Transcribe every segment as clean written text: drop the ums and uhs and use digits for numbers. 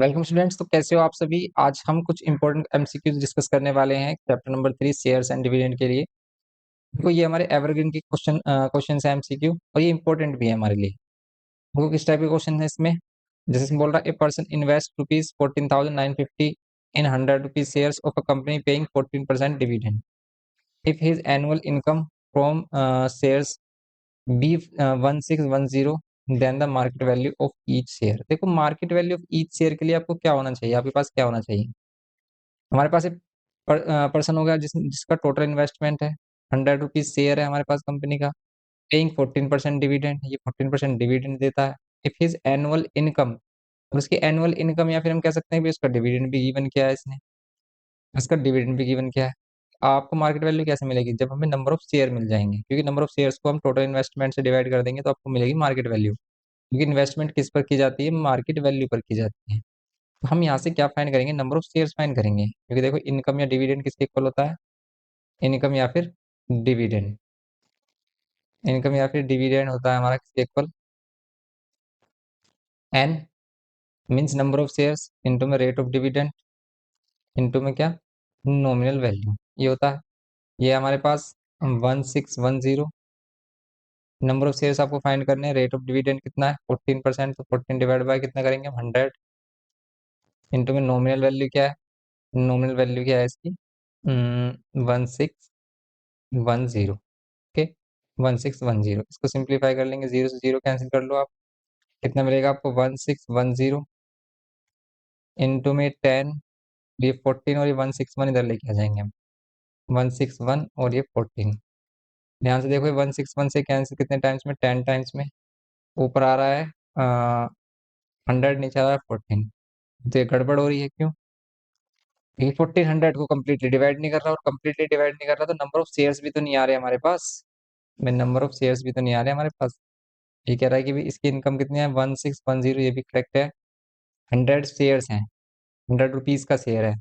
Welcome students. तो कैसे हो आप सभी। आज हम कुछ इंपॉर्टेंट एमसीक्यूज डिस्कस करने वाले हैं chapter number 3 shares and dividend के लिए। देखो ये हमारे एवरग्रीन के क्वेश्चन है एमसीक्यू, और ये इंपॉर्टेंट भी है हमारे लिए। देखो किस टाइप के क्वेश्चन है इसमें। जैसे इसमें बोल रहा है a person invest ₹14,950 in 100 rupees shares of a company paying 14% dividend. If his annual income from shares be 1610, then the market value of each share. देखो market value of each share के लिए आपको क्या होना चाहिए, आपके पास क्या होना चाहिए। हमारे पास एक पर्सन होगा जिसका टोटल इन्वेस्टमेंट है 100 रुपीज शेयर है हमारे पास कंपनी का, पेइंग 14% डिविडेंड, ये 14% डिविडेंड देता है। इफ हिज एनुअल इनकम, उसकी एनुअल इनकम या फिर हम कह सकते हैं भी उसका डिविडेंड भी गिवन किया है इसने, उसका डिविडेंड भी गिवन किया है। आपको मार्केट वैल्यू कैसे मिलेगी, जब हमें नंबर ऑफ शेयर मिल जाएंगे, क्योंकि नंबर ऑफ शेयर्स को हम टोटल इन्वेस्टमेंट से डिवाइड कर देंगे तो आपको मिलेगी मार्केट वैल्यू। क्योंकि इन्वेस्टमेंट किस पर की जाती है, मार्केट वैल्यू पर की जाती है। तो हम यहाँ से क्या फाइंड करेंगे, नंबर ऑफ शेयर्स फाइंड करेंगे, क्योंकि देखो इनकम या डिविडेंड किसके इक्वल होता है, इनकम या फिर डिविडेंड। इनकम या फिर डिविडेंड होता है हमारा किसके इक्वल, n means number of shares into में रेट ऑफ डिविडेंड इनटू में क्या, नॉमिनल वैल्यू, ये होता है। ये हमारे पास 1610 नंबर ऑफ शेयर्स आपको फाइंड करने हैं। रेट ऑफ डिविडेंड कितना है 14%, तो 14 डिवाइड बाय कितना करेंगे हम 100 इनटू में नॉमिनल वैल्यू क्या है, नॉमिनल वैल्यू क्या है इसकी 1610। ओके 1610, इसको सिंप्लीफाई कर लेंगे, जीरो से जीरो कैंसिल कर लो आप, कितना मिलेगा आपको 1610 इंटू में 10, ये 14 और ये 161 इधर लेके आ जाएंगे हम, 161 और ये 14। ध्यान से देखो 161 से कैंसिल कितने टाइम्स में, 10 टाइम्स में। ऊपर आ रहा है 100, नीचे आ रहा है 14, तो ये गड़बड़ हो रही है क्यों, ये 1400 को कम्प्लीटली डिवाइड नहीं कर रहा, और कम्प्लीटली डिवाइड नहीं कर रहा तो नंबर ऑफ शेयर्स भी तो नहीं आ रहे हमारे पास, में नंबर ऑफ शेयर्स भी तो नहीं आ रहे हमारे पास। ये कह रहा है कि भी इसकी इनकम कितनी है 1610, ये भी करेक्ट है। 100 शेयर्स हैं, 100 रुपीज का शेयर है।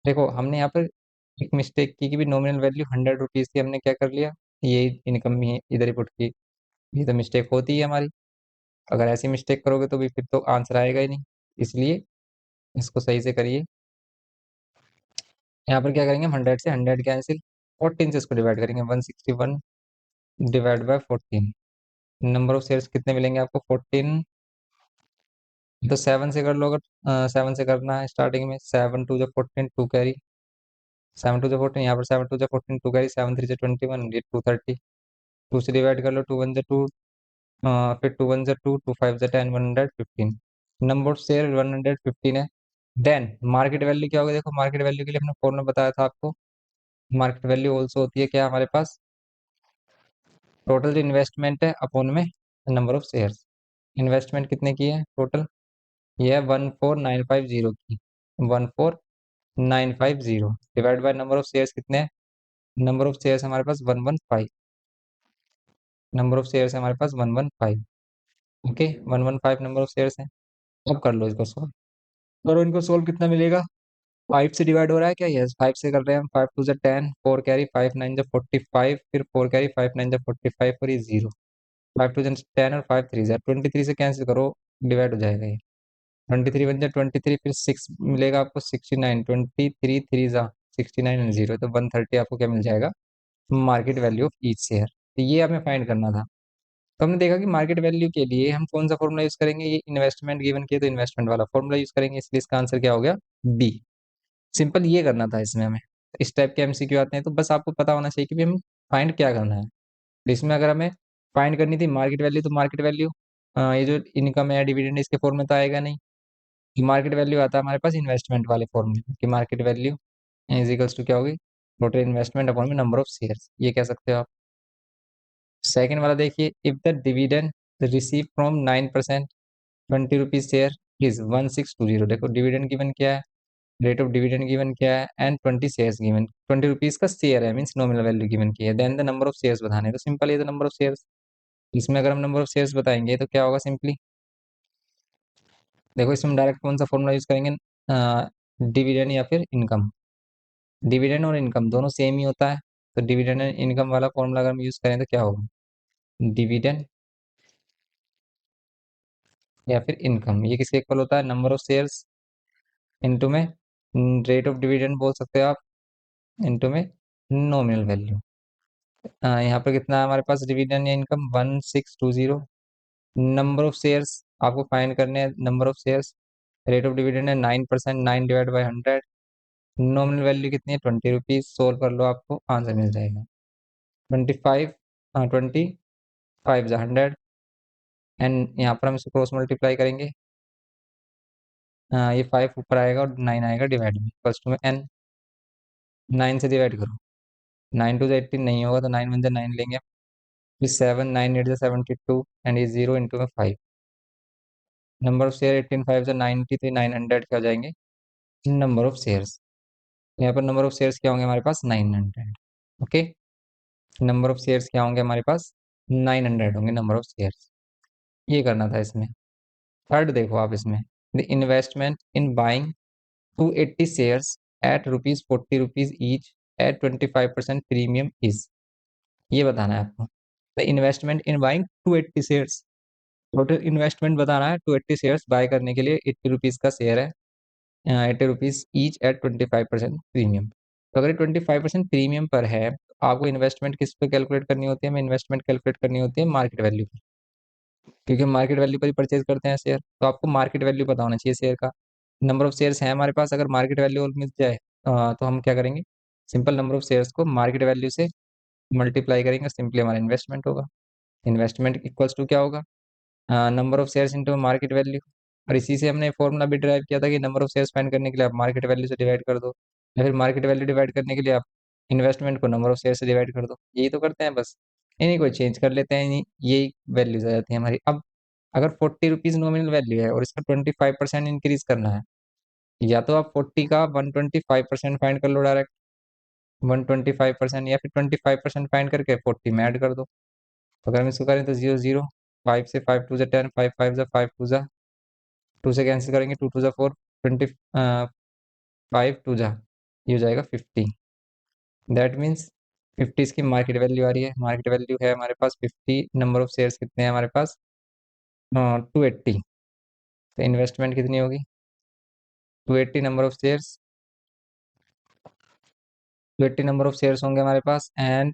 देखो हमने यहाँ पर एक मिस्टेक की कि भी नॉमिनल वैल्यू 100 रुपीज थी, हमने क्या कर लिया, ये इनकम ही इधर ही पुट की। ये तो मिस्टेक होती है हमारी, अगर ऐसी मिस्टेक करोगे तो भी फिर तो आंसर आएगा ही नहीं, इसलिए इसको सही से करिए। यहाँ पर क्या करेंगे हम, 100 से 100 कैंसिल, 14 से इसको डिवाइड करेंगे, 161 divide by 14। Number of shares कितने मिलेंगे आपको 14, तो 7 से कर लो, अगर 7 से करना है स्टार्टिंग में, 7 टू जो 14, 2 कैरी, 7 टू जो 14, यहाँ पर 7 टू जो 14, 2 कैरी, 7 3 से 21, ये 230, 2 से डिवाइड कर लो, 2 1 2, फिर 2 1 2, 2 5 10, 115। नंबर ऑफ शेयर 115 है। देन मार्केट वैल्यू क्या होगा, देखो मार्केट वैल्यू के लिए हमने फॉर्मूला बताया था आपको। मार्केट वैल्यू ऑल्सो होती है क्या हमारे पास, टोटल जो इन्वेस्टमेंट है अपॉन में नंबर ऑफ शेयर्स। इन्वेस्टमेंट कितने की है टोटल, ये है 14950 की, 14950 divide by number of shares कितने हैं, नंबर ऑफ शेयर्स हमारे पास 115, नंबर ऑफ शेयर्स हमारे पास 115। ओके 115 नंबर ऑफ शेयर्स हैं। अब कर लो इसको सॉल्व, करो इनको सोल्व, कितना मिलेगा, 5 से डिवाइड हो रहा है क्या, यस 5 से कर रहे हैं हम, 5 टू 10, 4 कैरी, 5 9 जा 45, फिर 4 कैरी, 5 9 जा 45 और ये 0, 5 टू 10 और 5 3 जा 23 से कैंसिल करो, डिवाइड हो जाएगा ये, 23 बन जाए 23, फिर 6 मिलेगा आपको 69, 23 3 जा 69 एंड 0, तो 130 आपको क्या मिल जाएगा, market value of each share. तो ये हमें फाइंड करना था। तो हमने देखा कि मार्केट वैल्यू के लिए हम कौन सा फॉर्मूला यूज करेंगे, ये इन्वेस्टमेंट गिवन किया तो इन्वेस्टमेंट वाला फॉर्मूला यूज करेंगे, इसलिए इसका आंसर क्या हो गया, बी। सिंपल ये करना था इसमें हमें। इस टाइप के एमसीक्यू आते हैं तो बस आपको पता होना चाहिए कि भी हम फाइंड क्या करना है। तो इसमें अगर हमें फाइंड करनी थी मार्केट वैल्यू, तो मार्केट वैल्यू ये जो इनकम है डिविडेंड इसके फॉर्म में तो आएगा नहीं, मार्केट वैल्यू आता है हमारे पास इन्वेस्टमेंट वाले फॉर्म में, कि market value is equals to क्या होगी, टोटल इन्वेस्टमेंट अपॉन में नंबर ऑफ शेयर्स, ये कह सकते हो आप। सेकंड वाला देखिए, if the dividend receive from 9% 20 rupees share is 1620, देखो डिविडेंड गिवन क्या है, रेट ऑफ डिविडेंड गिवन क्या है, एंड 20 शेयर्स गिवन, 20 रुपीज का शेयर है, मीन्स नॉमिनल वैल्यू गिवन की है, then the number of shares बताने, तो सिंपल ये तो नंबर ऑफ शेयर्स। इसमें अगर हम नंबर ऑफ शेयर्स बताएंगे तो क्या होगा, सिंपली देखो इसमें डायरेक्ट कौन सा फॉर्मूला यूज करेंगे, डिविडेंड या फिर इनकम। डिविडेंड और इनकम दोनों सेम ही होता है, तो डिविडेंड एंड इनकम वाला फॉर्मूला अगर हम यूज करें तो क्या होगा, डिविडेंड या फिर इनकम, ये किसके इक्वल होता है, नंबर ऑफ शेयर्स इनटू में रेट ऑफ डिविडेंड बोल सकते हो आप, इनटू में नॉमिनल वैल्यू। यहाँ पर कितना है हमारे पास डिविडेंड या इनकम 1620। नंबर ऑफ शेयर्स आपको फाइंड करने हैं, number of shares. Rate of dividend है 9%, 9/100। नॉमिनल वैल्यू कितनी है 20 रुपीज। सोल्व कर लो, आपको आंसर मिल जाएगा 25। 25 × 100 एंड यहाँ पर हम इसको क्रॉस मल्टीप्लाई करेंगे। ये 5 ऊपर आएगा और 9 आएगा डिवाइड में, फर्स्ट में n 9 से डिवाइड करो। 9 2 18 नहीं होगा तो 9 1 9 लेंगे। फिर 7 9 8 72 एंड ये 0 इंटू में 5। नंबर ऑफ शेयर 18 5 90 तो 900 क्या हो जाएंगे नंबर ऑफ शेयर्स। यहाँ पर नंबर ऑफ शेयर्स क्या होंगे हमारे पास 900। ओके, नंबर ऑफ शेयर्स क्या होंगे हमारे पास 900 होंगे नंबर ऑफ शेयर्स। ये करना था इसमें। थर्ड देखो आप इसमें, the investment in buying 280 shares at ₹40 each eight 25% premium is. ये बताना है आपको। The investment in buying 280 shares, total investment बताना है 280 शेयर्स बाय करने के लिए। 80 रुपीज़ का शेयर है, 80 रुपीज़ ईच एट 25% प्रीमियम। तो अगर 25% प्रीमियम पर है तो आपको इन्वेस्टमेंट किस पे कैलकुलेट करनी होती है, हमें इन्वेस्टमेंट कैलकुलेट करनी होती है मार्केट वैल्यू पर, क्योंकि मार्केट वैल्यू पर ही परचेज करते हैं शेयर। तो आपको मार्केट वैल्यू पता होना चाहिए शेयर का। नंबर ऑफ शेयर्स है हमारे पास, अगर मार्केट वैल्यू और मिल जाए तो हम क्या करेंगे, सिंपल नंबर ऑफ शेयर्स को मार्केट वैल्यू से मल्टीप्लाई करेंगे, सिंपली हमारा इन्वेस्टमेंट होगा। इन्वेस्टमेंट इक्वल्स टू क्या होगा, number of shares into market value. और इसी से हमने फॉर्मूला भी ड्राइव किया था कि नंबर ऑफ शेयर्स फाइंड करने के लिए आप मार्केट वैल्यू से डिवाइड कर दो, या फिर मार्केट वैल्यू डिवाइड करने के लिए आप इन्वेस्टमेंट को नंबर ऑफ शेयर से डिवाइड कर दो। यही तो करते हैं बस, इन्हीं को चेंज कर लेते हैं, यही वैल्यूज आ जाती है हमारी। अब अगर 40 रुपीज़ नॉमिनल वैल्यू है और इसका 25% इंक्रीज करना है, या तो आप 40 का 125% फाइंड कर लो डायरेक्ट, 125%, या फिर 25% फाइंड करके 40 में ऐड कर दो। तो अगर हम इसको करें तो 0 0, 5 से 5 2 10, 5 5 5 2 2 से कैंसिल करेंगे, 2 2 4, 5 2 ये हो जाएगा 50। दैट मीन्स 50 इसकी मार्केट वैल्यू आ रही है। मार्केट वैल्यू है हमारे पास 50। नंबर ऑफ शेयर्स कितने हैं हमारे पास 280। तो इन्वेस्टमेंट कितनी होगी 280 number of shares, 280 number of shares होंगे हमारे पास एंड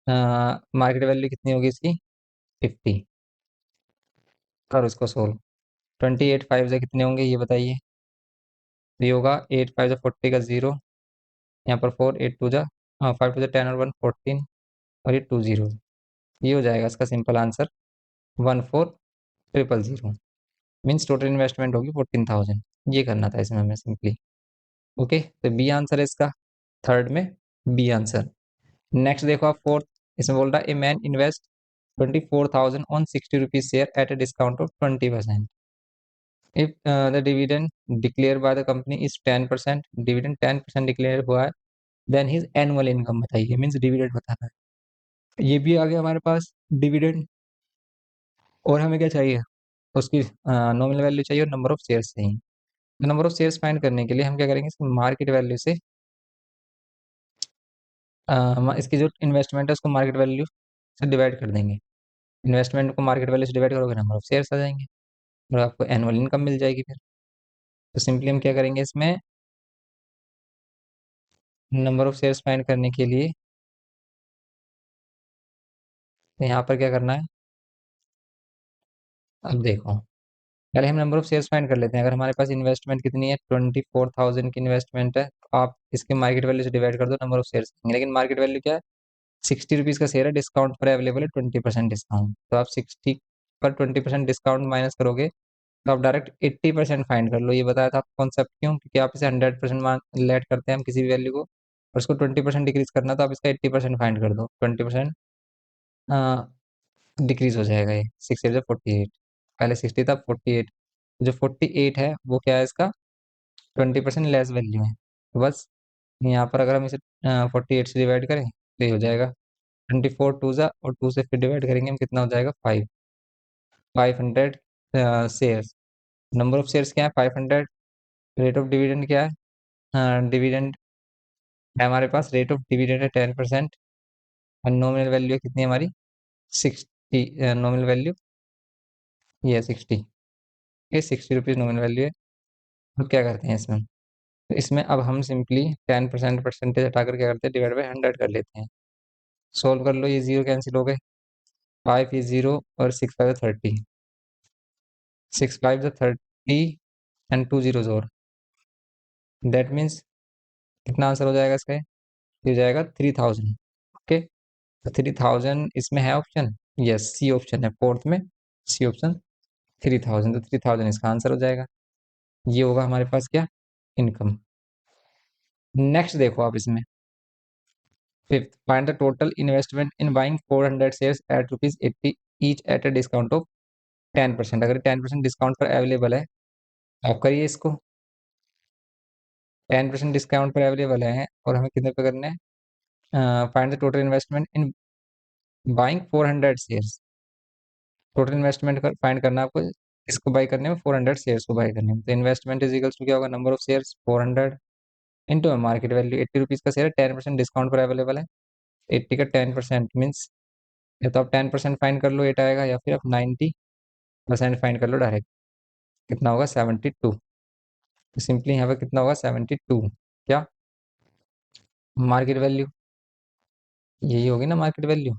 मार्केट वैल्यू कितनी होगी इसकी 50। करो इसको सोल्व। 28 5 से कितने होंगे ये बताइए। तो ये होगा 8 5 40 का 0, यहाँ पर 4 8 2 5 2 10 और 1 14 और ये 2 0। ये हो जाएगा इसका simple answer 14,000। Means total investment होगी 14,000। ये करना था इसमें हमें सिंपली। ओके, तो बी आंसर है इसका, थर्ड में बी आंसर। नेक्स्ट देखो आप फोर्थ, इसमें बोल रहा है a man invest 24,000 on 60 rupees share eight a discount of 20%। If the dividend declare by the company is 10%, dividend 10% declare हुआ है, देन हिज एनुअल इनकम बताइए, मीन्स डिविडेंड बताना है। ये भी आ गया हमारे पास डिविडेंड, और हमें क्या चाहिए उसकी नॉमिनल वैल्यू चाहिए और नंबर ऑफ शेयर्स चाहिए। नंबर ऑफ शेयर्स फाइंड करने के लिए हम क्या करेंगे, इसको मार्केट वैल्यू से इसकी जो इन्वेस्टमेंट है उसको मार्केट वैल्यू से डिवाइड कर देंगे। इन्वेस्टमेंट को मार्केट वैल्यू से डिवाइड करोगे नंबर ऑफ शेयर्स आ जाएंगे और आपको एनुअल इनकम मिल जाएगी फिर। तो सिंपली हम क्या करेंगे इसमें, नंबर ऑफ शेयर्स फाइंड करने के लिए तो यहाँ पर क्या करना है, अब देखो पहले हम नंबर ऑफ शेयर्स फाइंड कर लेते हैं। अगर हमारे पास इन्वेस्टमेंट कितनी है 24,000 की इन्वेस्टमेंट है, तो आप इसके मार्केट वैल्यू से डिवाइड कर दो नंबर ऑफ शेयर्स, लेकिन मार्केट वैल्यू क्या है 60 रुपीज़ का शेयर है, डिस्काउंट पर अवेलेबल है 20% डिस्काउंट। तो आप 60 पर 20% डिस्काउंट माइनस करोगे तो आप डायरेक्ट 80% फाइंड कर लो। ये बताया था आपको कॉन्सेप्ट क्यों, क्योंकि आप इसे 100% मान लेट करते हैं हम किसी भी वैल्यू को, और उसको 20% डिक्रीज करना, तो आप इसका 80% फाइंड कर दो। 20% डिक्रीज हो जाएगा, ये 6 48, पहले 60 था 48, जो 48 है वो क्या है इसका 20% लेस वैल्यू है। तो बस यहाँ पर अगर हम इसे 48 से डिवाइड करें तो ये हो जाएगा 24 टू ज़ा, और 2 से फिर डिवाइड करेंगे हम कितना हो जाएगा 5, 500 शेयर्स। नंबर ऑफ शेयर्स क्या है 500। रेट ऑफ डिविडेंड क्या है, डिविडेंड है हमारे पास, रेट ऑफ डिविडेंड है 10%। और नॉमिनल वैल्यू है कितनी हमारी 60, नॉमिनल वैल्यू ये है 60। ये 60 रुपीज़ नॉमिनल वैल्यू है। अब क्या करते हैं इसमें, तो इसमें अब हम सिंपली 10% परसेंटेज हटाकर क्या करते हैं, डिवाइड बाई 100 कर लेते हैं। सोल्व कर लो, ये जीरो कैंसिल हो गए, 5 is 0 और 6 5 is 30, 6 5 is 30 एंड 2 zeros और, दैट मीन्स कितना आंसर हो जाएगा इसका, ये हो जाएगा 3000। ओके, तो 3000 इसमें है ऑप्शन, यस सी ऑप्शन है फोर्थ में, सी ऑप्शन 3000, तो 3000 इसका आंसर हो जाएगा। ये होगा हमारे पास क्या, इनकम। नेक्स्ट देखो आप इसमें, fifth, find the total investment in buying 400 shares at ₹80 each eight a discount of 10%। अगर 10% डिस्काउंट पर अवेलेबल है, आप करिए इसको, 10% डिस्काउंट पर अवेलेबल है और हमें कितने पे करना है, find the total investment in buying 400 shares. Total investment find करना है आपको, इसको बाई करने में 400 शेयर्स को बाई करने में, तो इन्वेस्टमेंट इज इक्वल्स टू क्या होगा, number of shares 400 into market value, 80 rupees का शेयर है, 10% डिस्काउंट पर अवेलेबल है, 80 का 10% मीन्स, या तो आप 10% फाइंड कर लो 8 आएगा, या फिर आप 90% फाइंड कर लो डायरेक्ट, कितना होगा 72। तो सिंपली यहाँ पे कितना होगा 72, क्या मार्केट वैल्यू, यही होगी ना market value,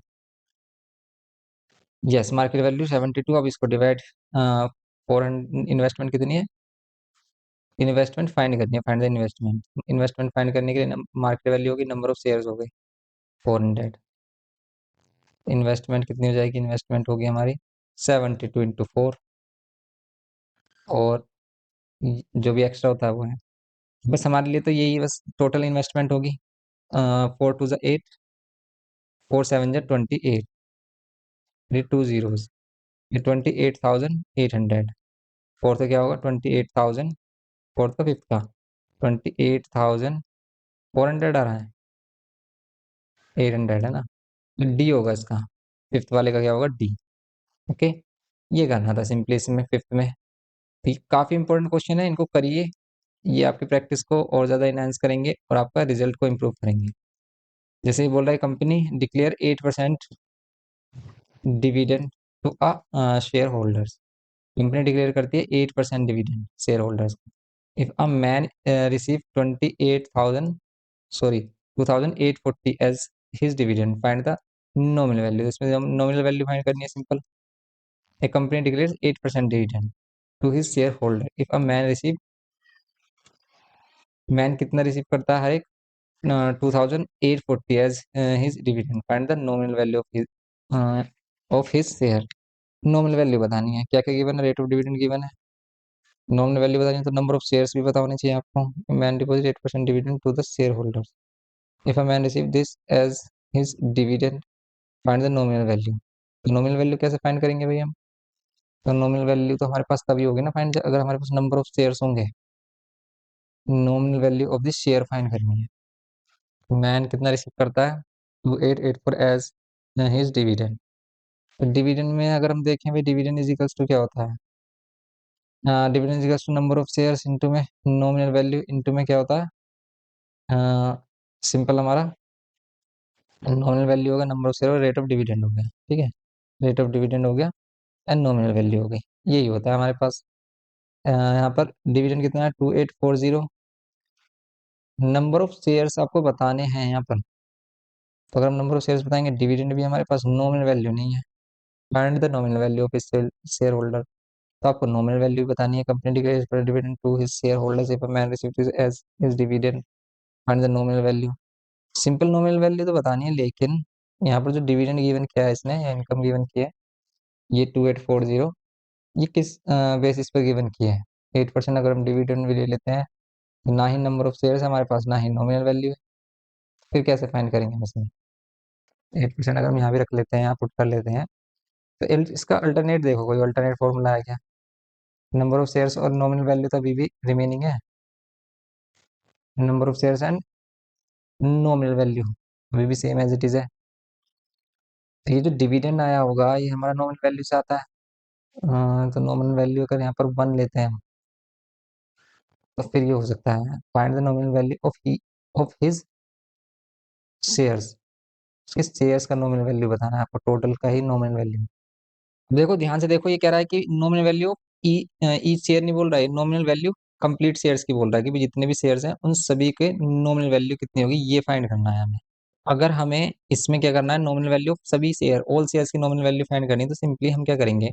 yes market value 72। अब इसको डिवाइड, 400, इन्वेस्टमेंट कितनी है, इन्वेस्टमेंट फाइंड करनी है, find the investment, investment find करने के लिए मार्केट वैल्यू होगी नंबर ऑफ शेयर्स हो गई 400, इन्वेस्टमेंट कितनी हो जाएगी, इन्वेस्टमेंट होगी हमारी 72 इंटू 4, और जो भी एक्स्ट्रा होता है वो है, बस हमारे लिए तो यही बस टोटल इन्वेस्टमेंट होगी, 4 2 8, 4 7 28, ये 2 zeros, ये 28,800, फोर्थ का क्या होगा 28,000, फोर्थ का फिफ्थ का 28,400 आ रहा है, 800 है ना, डी होगा इसका, फिफ्थ वाले का क्या होगा डी। ओके, ये करना था सिंपली इसमें फिफ्थ में। ठीक, काफ़ी इंपॉर्टेंट क्वेश्चन है, इनको करिए, ये आपकी प्रैक्टिस को और ज़्यादा इनहेंस करेंगे और आपका रिजल्ट को इम्प्रूव करेंगे। जैसे ही बोल रहा है, company declare 8% dividend to a share holders, company declare करती है 8% dividend share holders. If a man receive 28,000, sorry 2,840 as his dividend, find the nominal value. इसमें हम नॉमिनल वैल्यू फाइंड करनी है, simple, a company declares 8% dividend to his share holder, if a man receive, man कितना receive करता है हर एक, 2,840 as his dividend, find the nominal value of his share. Nominal value बतानी है, क्या क्या गिवन है, रेट ऑफ डिविडेंड गिवन है, नॉमिनल वैल्यू बतानी है तो नंबर ऑफ शेयर्स भी पता होने चाहिए आपको। Man deposit 8% dividend to the share holders, if a man receive this as his dividend, find the nominal value. तो नॉमिनल वैल्यू कैसे फाइंड करेंगे भाई हम, तो नॉमिनल वैल्यू तो हमारे पास तभी होगी ना फाइंड, अगर हमारे पास नंबर ऑफ शेयर्स होंगे। Nominal value of the share find करनी है, मैन कितना रिसीव करता है 2884 एज हिज डिविडेंड। तो डिविडेंड में अगर हम देखें भाई, डिविडेंड इज इक्वल्स टू क्या होता है, dividend is equals to number of shares into में नॉमिनल वैल्यू इनटू में क्या होता है, सिंपल हमारा नॉमिनल वैल्यू होगा नंबर ऑफ शेयर और रेट ऑफ डिविडेंड हो गया, ठीक है, रेट ऑफ डिविडेंड हो गया एंड नॉमिनल वैल्यू हो गई, यही होता है हमारे पास। यहाँ पर डिविडेंड कितना है 2840, नंबर ऑफ शेयर्स आपको बताने हैं यहाँ पर, तो अगर हम नंबर ऑफ शेयर्स बताएंगे, डिविडेंड भी हमारे पास नॉमिनल वैल्यू नहीं है, find the nominal value of share holder, तो आपको नॉमिनल वैल्यू बतानी है, company declares dividend to his share holders if a man received as his dividend, find the nominal value. Simple nominal value तो बतानी है, लेकिन यहाँ पर जो डिविडेंड गिवन किया है इसने, या इनकम गिवन किया है, ये 2840, ये किस बेसिस पर गिवन किया है, 8% अगर हम डिविडेंड भी ले लेते हैं, ना ही नंबर ऑफ शेयर्स है हमारे पास, ना ही नॉमिनल वैल्यू है, फिर कैसे फाइंड करेंगे हम इसमें। 8% अगर हम यहाँ भी रख लेते हैं, यहाँ पुट कर लेते हैं, तो इसका अल्टरनेट देखो, कोई अल्टरनेट फॉर्मूला है क्या, नंबर ऑफ शेयर्स और नॉमिनल वैल्यू तो अभी भी रिमेनिंग है, number of shares and nominal value अभी भी सेम एज इट इज है, तो ये जो डिविडेंड आया होगा ये हमारा नॉमिनल वैल्यू से आता है, तो नॉमिनल वैल्यू अगर यहाँ पर 1 लेते हैं हम, तो फिर ये हो सकता है find the nominal value of his shares, उसके शेयर्स का नॉमिनल वैल्यू बताना है आपको, टोटल का ही नॉमिनल वैल्यू। देखो ध्यान से देखो, ये कह रहा है कि नॉमिनल वैल्यू ई शेयर नहीं बोल रहा है, नॉमिनल वैल्यू कंप्लीट शेयर्स की बोल रहा है कि भाई जितने भी शेयर्स हैं उन सभी के नॉमिनल वैल्यू कितनी होगी ये फाइंड करना है हमें। अगर हमें इसमें क्या करना है, नॉमिनल वैल्यू ऑफ सभी शेयर, ऑल शेयर्स की नॉमिनल वैल्यू फाइंड करनी है, तो सिंपली हम क्या करेंगे,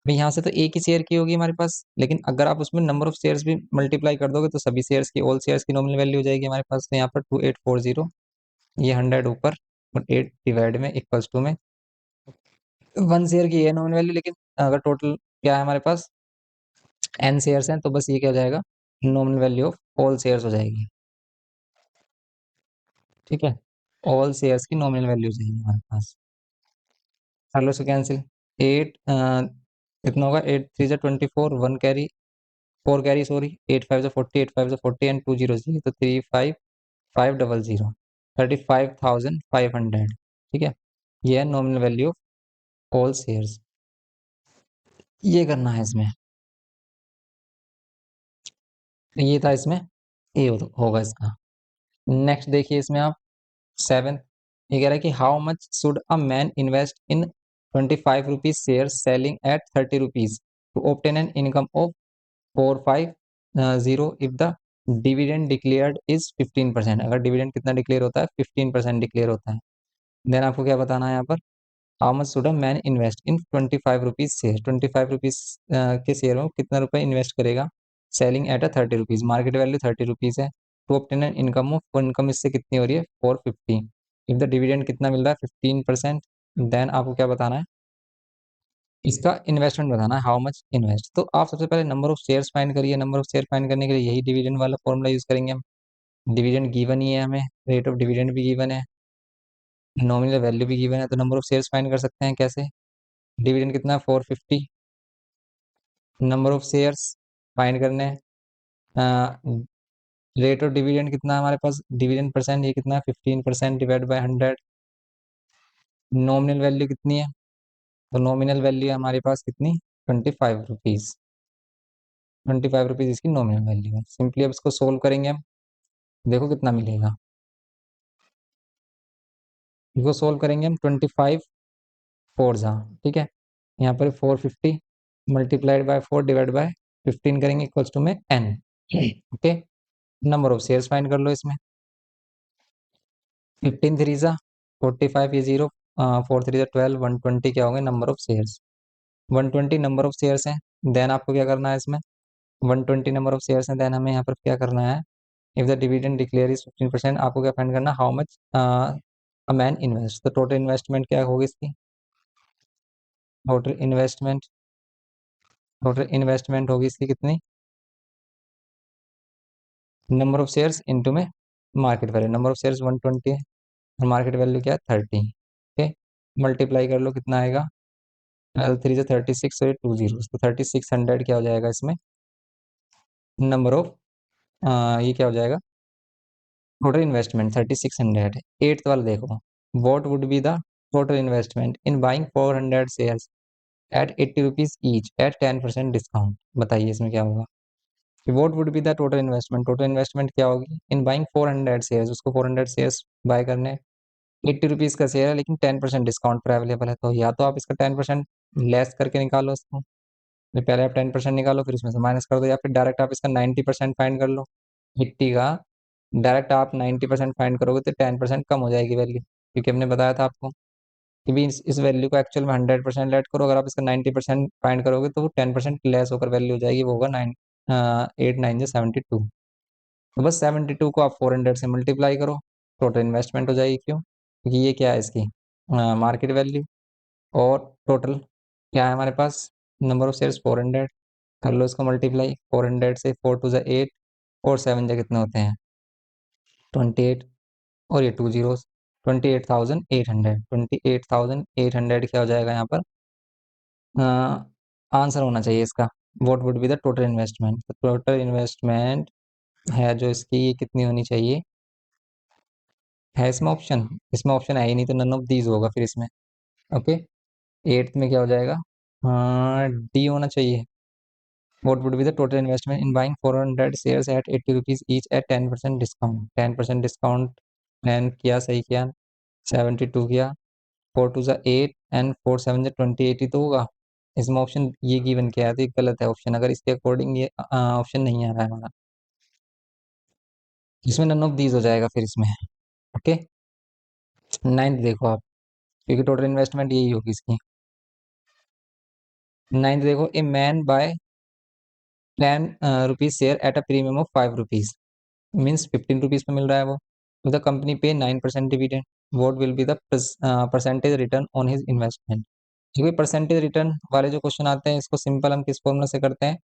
भाई यहाँ से तो एक ही शेयर की होगी हमारे पास, लेकिन अगर आप उसमें नंबर ऑफ शेयर्स भी मल्टीप्लाई कर दोगे तो सभी शेयर्स की, ऑल शेयर्स की नॉमिनल वैल्यू हो जाएगी हमारे पास। तो यहाँ पर 2840, ये 100 ऊपर और 8 डिवाइड में इक्वल्स टू में 1 शेयर की है नॉमिनल वैल्यू, लेकिन अगर टोटल क्या है हमारे पास n शेयर्स हैं तो बस ये क्या हो जाएगा, nominal value of all shares हो जाएगी। ठीक है, ऑल शेयर्स की नॉमिनल वैल्यू चाहिए हमारे पास। कर लो इसको कैंसिल। 8 कितना होगा, 8 3 जा 24, 1 कैरी, 4 कैरी सॉरी, 8 5 जा 40, 8 5 जा 40 एंड 2 जीरो, तो 35500, 35,500। ठीक है, ये है nominal value of all shares, ये करना है इसमें। ये था इसमें, ये होगा इसका। नेक्स्ट देखिए इसमें आप 7, ये कह रहा है कि how much should a man invest in 25 rupees share selling at 30 rupees to obtain an income of 450 if the dividend declared is 15%। अगर डिविडेंड कितना डिक्लेयर होता है, 15% डिक्लेयर होता है। देन आपको क्या बताना है यहाँ पर, how much should a man invest in 25 rupees share, 25 rupees के शेयर में कितना रुपए इन्वेस्ट करेगा, selling at a 30 rupees, market value 30 rupees है, to obtain an income of, और इनकम इससे कितनी हो रही है 450, इफ द डिविडेंड कितना मिल रहा है 15%। देन आपको क्या बताना है, इसका इन्वेस्टमेंट बताना है, हाउ मच इन्वेस्ट। तो आप सबसे पहले नंबर ऑफ शेयर्स फाइंड करिए, नंबर ऑफ शेयर फाइंड करने के लिए यही डिविडेंड वाला फॉर्मूला यूज करेंगे हम। डिविडेंड गिवन ही है हमें, रेट ऑफ डिविडेंड भी गिवन है, नॉमिनल वैल्यू भी गिवन है, तो नंबर ऑफ शेयर्स फाइंड कर सकते हैं कैसे, डिविडेंड कितना है 450, नंबर ऑफ शेयर्स फाइंड करने हैं, रेट ऑफ डिविडेंड कितना है हमारे पास, डिविडेंड परसेंट ये कितना है 15% डिवाइड बाय 100, नॉमिनल वैल्यू कितनी है, तो नॉमिनल वैल्यू है हमारे पास कितनी 25 रुपीज, 25 रुपीज इसकी नॉमिनल वैल्यू है। सिंपली अब इसको सोल्व करेंगे हम, देखो कितना मिलेगा। इसको सोल्व करेंगे हम, 25 फोर जा, ठीक है, यहाँ पर 450 मल्टीप्लाइड बाय 4 डिवाइड बाय 15 करेंगे इक्वल्स टू में n। Okay, number of shares find कर लो इसमें, 15 3 जा 45, ये 0, 4 3 जा 12, 120 क्या होंगे number of shares, 120 number of shares हैं। देन आपको क्या करना है इसमें, 120 नंबर ऑफ शेयर्स हैं, देन हमें यहाँ पर क्या करना है, if the dividend declare is 15%, आपको क्या फाइंड करना है, how much a man invest, तो टोटल इन्वेस्टमेंट क्या होगी इसकी, टोटल इन्वेस्टमेंट, टोटल इन्वेस्टमेंट होगी इसकी कितनी, नंबर ऑफ शेयर्स इनटू में market value, number of shares 120 है और मार्केट वैल्यू क्या है 30। ओके, मल्टीप्लाई कर लो कितना आएगा, 3 जा 36 और 2 जीरो, तो 3600 क्या हो जाएगा इसमें, नंबर ऑफ ये क्या हो जाएगा, टोटल इन्वेस्टमेंट 3600 है। एट्थ वाला देखो, what would be the total investment in buying 400 shares at 80 rupees each eight 10% discount, बताइए इसमें क्या होगा, what would be the total investment, total investment क्या होगी इन बाइंग 400 शेयर्स, उसको 400 शेयर्स बाय करने, 80 रुपीज का शेयर है लेकिन 10% डिस्काउंट पर अवेलेबल है, तो या तो आप इसका 10% लेस करके निकालो इसको, तो पहले आप 10% निकालो फिर इसमें से माइनस कर दो, या फिर डायरेक्ट आप इसका 90% फाइंड कर लो, 80 का डायरेक्ट आप 90% फाइंड करोगे तो 10% कम हो जाएगी वैल्यू, क्योंकि हमने बताया था आपको कि भी इस वैल्यू को एक्चुअल में 100% लेट करो, अगर आप इसका 90% फाइंड करोगे तो वो 10% लेस होकर वैल्यू हो जाएगी, वो होगा 8 9 72, तो बस 72 को आप 400 से मल्टीप्लाई करो, टोटल इन्वेस्टमेंट हो जाएगी, क्यों, क्योंकि ये क्या है इसकी मार्केट वैल्यू, और टोटल क्या है हमारे पास, नंबर ऑफ शेयर्स 400, कर लो इसको मल्टीप्लाई, 400 से 4 2 जा 8 और 7 जा कितने होते हैं 28, और ये 2 जीरो, 28,800, 28,800 क्या हो जाएगा यहाँ पर, आंसर होना चाहिए इसका, what would be the total investment, तो टोटल इन्वेस्टमेंट है जो इसकी ये कितनी होनी चाहिए, है इसमें ऑप्शन, इसमें ऑप्शन है ही नहीं तो नन ऑफ दीज होगा फिर इसमें। ओके, एट्थ में क्या हो जाएगा, डी होना चाहिए, what would be the total investment in buying 400 shares at 80 rupees each eight 10% discount, 10% discount and किया, सही किया, 72 किया, 4 2 जा 8 एंड 4 7 जा 20, 80 तो होगा, इसमें ऑप्शन ये गिवन किया है तो ये गलत है ऑप्शन, अगर इसके अकॉर्डिंग ये ऑप्शन नहीं आ रहा है हमारा, इसमें नन ऑफ दीज हो जाएगा फिर इसमें। ओके, नाइन्थ देखो आप, क्योंकि टोटल इन्वेस्टमेंट यही होगी इसकी। नाइन्थ देखो, a man buy 10 rupees share at a premium of 5 rupees, means 15 rupees पे मिल रहा है वो। The company pay 9% dividend, what will be the percentage return on his investment. क्योंकि परसेंटेज रिटर्न वाले जो क्वेश्चन आते हैं, इसको सिंपल हम किस फॉर्मूला से करते हैं,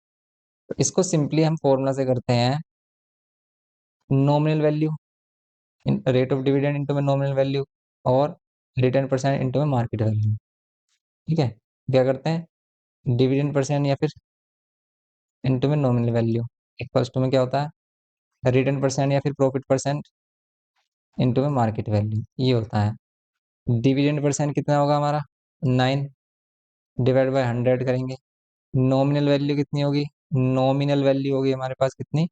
तो इसको सिंपली हम फॉर्मूला से करते हैं nominal value, rate of dividend into में नॉमिनल वैल्यू, और रिटर्न परसेंट इंटू में मार्केट वैल्यू। ठीक है, क्या करते हैं, डिविडेंड परसेंट या फिर इंटू में नॉमिनल वैल्यू इक्वल्स टू में क्या होता है, रिटर्न परसेंट या फिर प्रॉफिट परसेंट इंटू में मार्केट वैल्यू, ये होता है। डिविडेंड परसेंट कितना होगा हमारा, 9 डिवाइड बाय 100 करेंगे। नॉमिनल वैल्यू कितनी होगी, नॉमिनल वैल्यू होगी हमारे पास कितनी,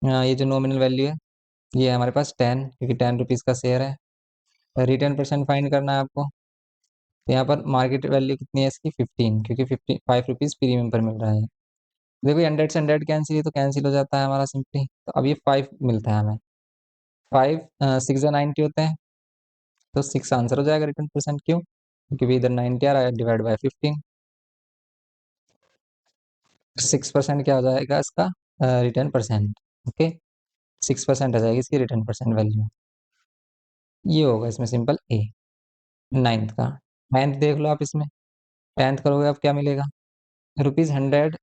ये जो नॉमिनल वैल्यू है ये है हमारे पास 10, क्योंकि 10 रुपीज़ का शेयर है। रिटर्न परसेंट फाइंड करना है आपको, तो यहाँ पर मार्केट वैल्यू कितनी है इसकी, 15, क्योंकि 5 रुपीज़ प्रीमियम पर मिल रहा है। देखो 100 से 100 कैंसिल, तो कैंसिल हो जाता है हमारा सिंपली, तो अब ये 5 मिलता है हमें। 5 6 90 होते हैं, तो 6 आंसर हो जाएगा रिटर्न परसेंट। क्यों, क्योंकि भी इधर 90 आ रहा है, डिवाइड बाय 15, 6% क्या हो जाएगा इसका, रिटर्न परसेंट। ओके, 6% आ जाएगी इसकी रिटर्न परसेंट वैल्यू, ये होगा इसमें सिंपल ए, नाइन्थ का। 9th देख लो आप इसमें, 10th करोगे अब क्या मिलेगा, ₹100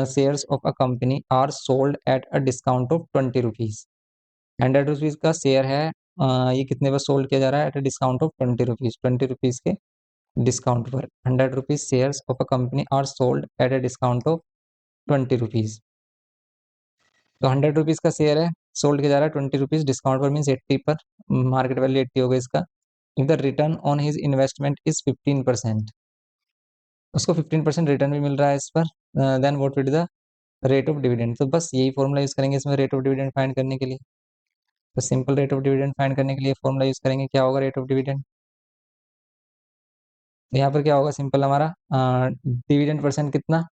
shares of a company are sold at a discount of 20 rupees. 100 rupees का शेयर है, ये कितने पर सोल्ड किया जा रहा है, at a discount of 20 rupees, 20 rupees के डिस्काउंट पर 100 rupees shares of a company are sold at a discount of 20 rupees. तो 100 रुपीज का शेयर है, सोल्ड किया जा रहा है 20 रुपीज डिस्काउंट पर, मीन्स 80 पर, मार्केट वैल्यू 80 होगा इसका। If the return on his investment is 15%, उसको 15% रिटर्न भी मिल रहा है इस पर, then what will the rate of dividend. तो बस यही फॉर्मूला यूज करेंगे इसमें रेट ऑफ डिविडेंड फाइंड करने के लिए। तो simple rate of dividend find करने के लिए फॉर्मूला यूज करेंगे, क्या होगा रेट ऑफ डिविडेंड, तो यहाँ पर क्या होगा सिंपल हमारा, डिविडेंड परसेंट कितना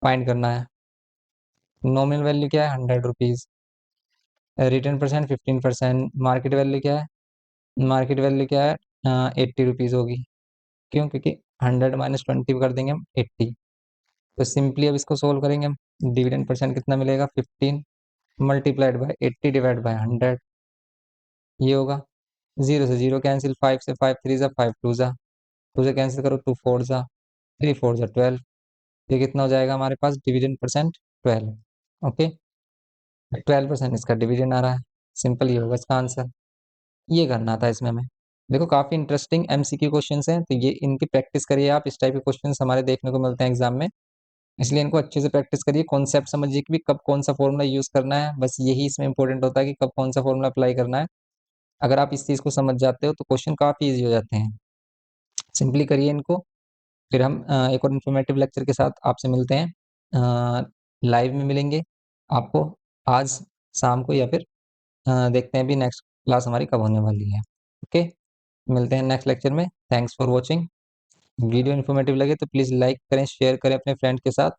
फाइंड करना है, नॉमिनल वैल्यू क्या है 100 rupees, return percent 15%, market value क्या है, मार्केट वैल्यू क्या है, 80 रुपीज होगी। क्यों, क्योंकि 100 - 20 कर देंगे हम 80। तो सिंपली अब इसको सोल्व करेंगे हम, डिविडेंड परसेंट कितना मिलेगा, 15 मल्टीप्लाइड बाय 80 डिवाइड बाय 100, ये होगा। 0 से 0 कैंसिल, 5 से 5 3 जा, 5 2 जा, 2 से कैंसिल करो 2 4 जा, 3 4 जा 12, ये कितना हो जाएगा हमारे पास, डिविडेंड परसेंट 12। ओके, 12% इसका डिविडेंड आ रहा है, सिंपल ये होगा इसका आंसर। ये करना था इसमें हमें। देखो काफी इंटरेस्टिंग एमसीक्यू क्वेश्चंस हैं, तो ये इनकी प्रैक्टिस करिए आप, इस टाइप के क्वेश्चंस हमारे देखने को मिलते हैं एग्जाम में, इसलिए इनको अच्छे से प्रैक्टिस करिए, कॉन्सेप्ट समझिए कि भी कब कौन सा फॉर्मूला यूज करना है, बस यही इसमें इंपॉर्टेंट होता है कि कब कौन सा फॉर्मूला अप्लाई करना है। अगर आप इस चीज को समझ जाते हो तो क्वेश्चन काफी इजी हो जाते हैं। सिंपली करिए इनको, फिर हम एक और इन्फॉर्मेटिव लेक्चर के साथ आपसे मिलते हैं, लाइव में मिलेंगे आपको आज शाम को, या फिर देखते हैं भी नेक्स्ट क्लास हमारी कब होने वाली है। ओके, मिलते हैं नेक्स्ट लेक्चर में। Thanks for watching. Video informative लगे तो प्लीज़ लाइक करें, शेयर करें अपने फ्रेंड के साथ।